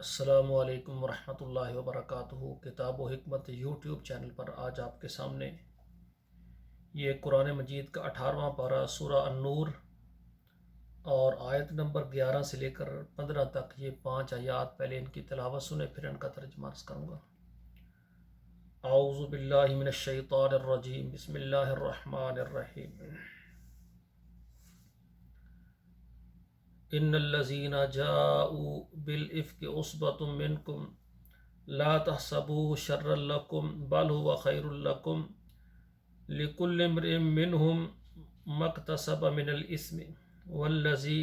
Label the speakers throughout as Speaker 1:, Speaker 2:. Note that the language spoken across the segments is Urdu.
Speaker 1: السلام علیکم ورحمۃ اللہ وبرکاتہ۔ کتاب و حکمت یوٹیوب چینل پر آج آپ کے سامنے یہ قرآن مجید کا 18واں پارہ سورہ النور اور آیت نمبر 11 سے لے کر 15 تک یہ 5 آیات، پہلے ان کی تلاوت سنیں پھر ان کا ترجمہ عرض کروں گا۔ اعوذ باللہ من الشیطان الرجیم، بسم اللہ الرحمن الرحیم۔ ان الذین جاءوا بالافک عصبۃ منکم لا تحسبوه شرا لکم بل هو خیر لکم لکل امرئ منهم ما اکتسب من الاثم والذی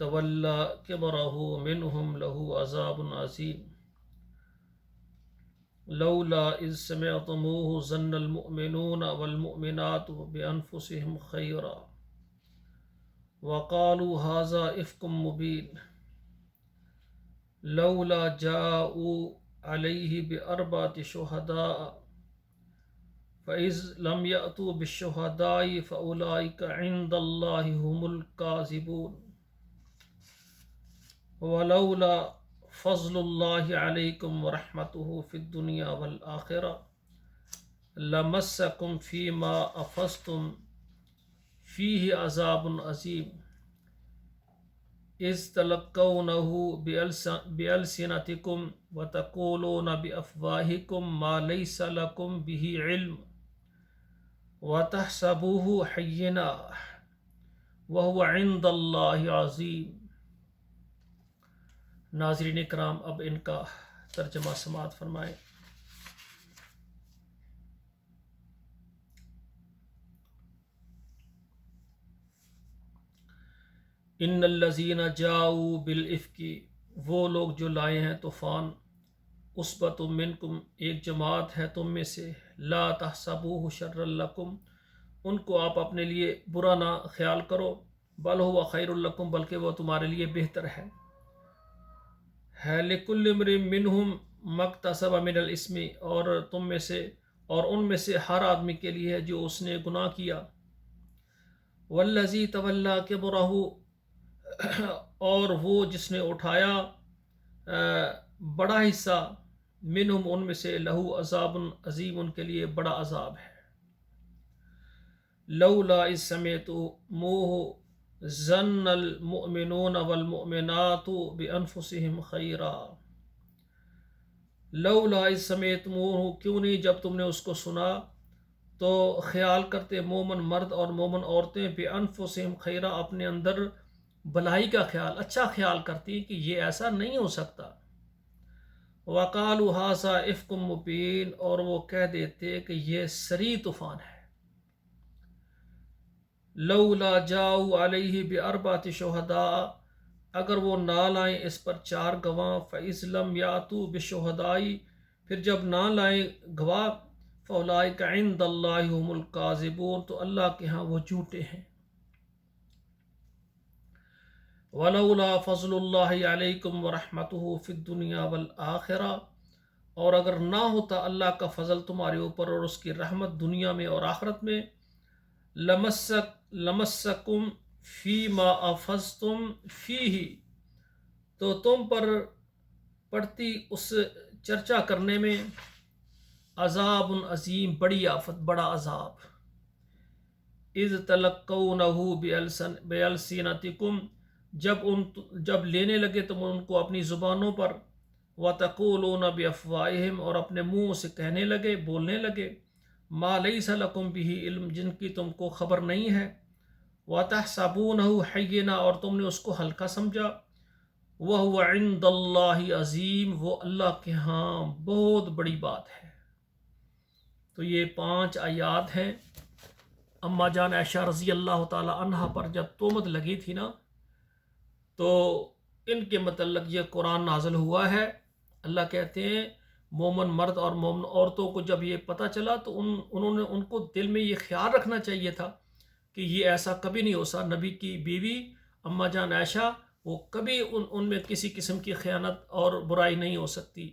Speaker 1: تولى کبرہ منهم له عذاب عظیم لولا اذ سمعتموه ظن المؤمنون والمؤمنات بانفسهم خیرا وقالوا هذا افک مبین لولا جاءوا علیہ باربعۃ شہداء فاذ لم یأتوا بالشہداء فاولئک عند اللہ هم الکاذبون ولولا فضل اللہ علیکم ورحمتہ فی الدنیا والآخرہ لمسکم فیما افضتم فیہ عذاب عظیم اذ تلقونہ بألسنتکم وتقولون بأفواہکم ما لیس لکم بہ علم وتحسبوہ حینا وہو عند اللہ عظیم۔ ناظرین اکرام، اب ان کا ترجمہ سماعت فرمائیں۔ ان الذین جاؤوا بالافک، وہ لوگ جو لائے ہیں طوفان، عصبۃ منکم، ایک جماعت ہے تم میں سے، لا تحسبوہ شرا لکم، ان کو آپ اپنے لیے برا نہ خیال کرو، بل ہوا خیر لکم، بلکہ وہ تمہارے لیے بہتر ہے لکل امرئ منہم ما اکتسب من الاثم، اور تم میں سے اور ان میں سے ہر آدمی کے لیے ہے جو اس نے گناہ کیا، والذی تولی کبرہ، اور وہ جس نے اٹھایا بڑا حصہ، منہم ان میں سے، لہو عذاب عظیم، ان کے لیے بڑا عذاب ہے۔ لولا اذ سمعتموہ ظن المؤمنون والمؤمنات بانفسہم خیرا، لولا اذ سمعتموہ، کیوں نہیں جب تم نے اس کو سنا تو خیال کرتے مومن مرد اور مومن عورتیں بانفسہم خیرا، اپنے اندر بھلائی کا خیال، اچھا خیال کرتی کہ یہ ایسا نہیں ہو سکتا۔ وقالوا ھذا افک مبین، اور وہ کہہ دیتے کہ یہ صریح طوفان ہے۔ لولا جاؤوا علیہ باربعۃ شہداء، اگر وہ نہ لائیں اس پر 4 گواہ، فاذ لم یاتوا بالشہداء، پھر جب نہ لائیں گواہ، فاولئک عند اللہ هم الکاذبون، تو اللہ کے ہاں وہ جھوٹے ہیں۔ ولولا فضل اللہ علیکم ورحمتہ فی الدنیا والآخرہ، اور اگر نہ ہوتا اللہ کا فضل تمہارے اوپر اور اس کی رحمت دنیا میں اور آخرت میں، لمسکم فیما افضتم فیہ، تو تم پر پڑتی اس چرچا کرنے میں، عذاب عظیم، بڑی آفت، بڑا عذاب۔ اذ تلقونہ بألسنتکم، جب لینے لگے تم ان کو اپنی زبانوں پر، وتقولون بافواہہم، اور اپنے منہ سے کہنے لگے، بولنے لگے، ما لیس لکم بہ علم، جن کی تم کو خبر نہیں ہے، وتحسبونہ حینا، اور تم نے اس کو ہلکا سمجھا، وہو عند اللہ عظیم، وہ اللہ کے ہاں بہت بڑی بات ہے۔ تو یہ 5 آیات ہیں۔ اما جان عائشہ رضی اللہ تعالی عنہ پر جب تہمت لگی تھی نا، تو ان کے متعلق یہ قرآن نازل ہوا ہے۔ اللہ کہتے ہیں مومن مرد اور مومن عورتوں کو جب یہ پتہ چلا تو انہوں نے ان کو دل میں یہ خیال رکھنا چاہیے تھا کہ یہ ایسا کبھی نہیں ہو سکتا۔ نبی کی بیوی اما جان عائشہ، وہ کبھی ان میں کسی قسم کی خیانت اور برائی نہیں ہو سکتی۔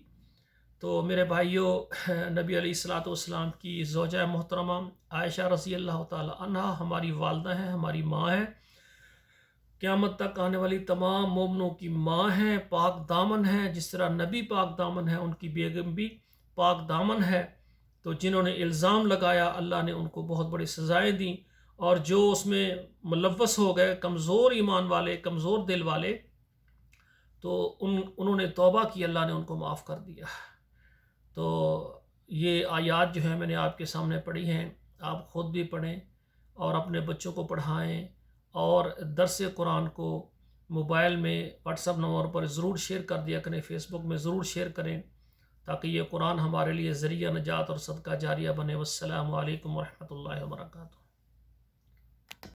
Speaker 1: تو میرے بھائیوں، نبی علیہ الصلوۃ والسلام کی زوجہ محترمہ عائشہ رضی اللہ تعالی عنہا ہماری والدہ ہیں، ہماری ماں ہیں۔ قیامت تک آنے والی تمام مومنوں کی ماں ہیں، پاک دامن ہیں، جس طرح نبی پاک دامن ہے ان کی بیگم بھی پاک دامن ہے۔ تو جنہوں نے الزام لگایا اللہ نے ان کو بہت بڑی سزائیں دیں، اور جو اس میں ملوث ہو گئے کمزور ایمان والے، کمزور دل والے، تو انہوں نے توبہ کی، اللہ نے ان کو معاف کر دیا۔ تو یہ آیات جو ہیں میں نے آپ کے سامنے پڑھی ہیں، آپ خود بھی پڑھیں اور اپنے بچوں کو پڑھائیں، اور درس قرآن کو موبائل میں واٹس ایپ نمبر پر ضرور شیئر کر دیا کریں، فیس بک میں ضرور شیئر کریں، تاکہ یہ قرآن ہمارے لیے ذریعہ نجات اور صدقہ جاریہ بنے۔ والسلام علیکم ورحمۃ اللہ وبرکاتہ۔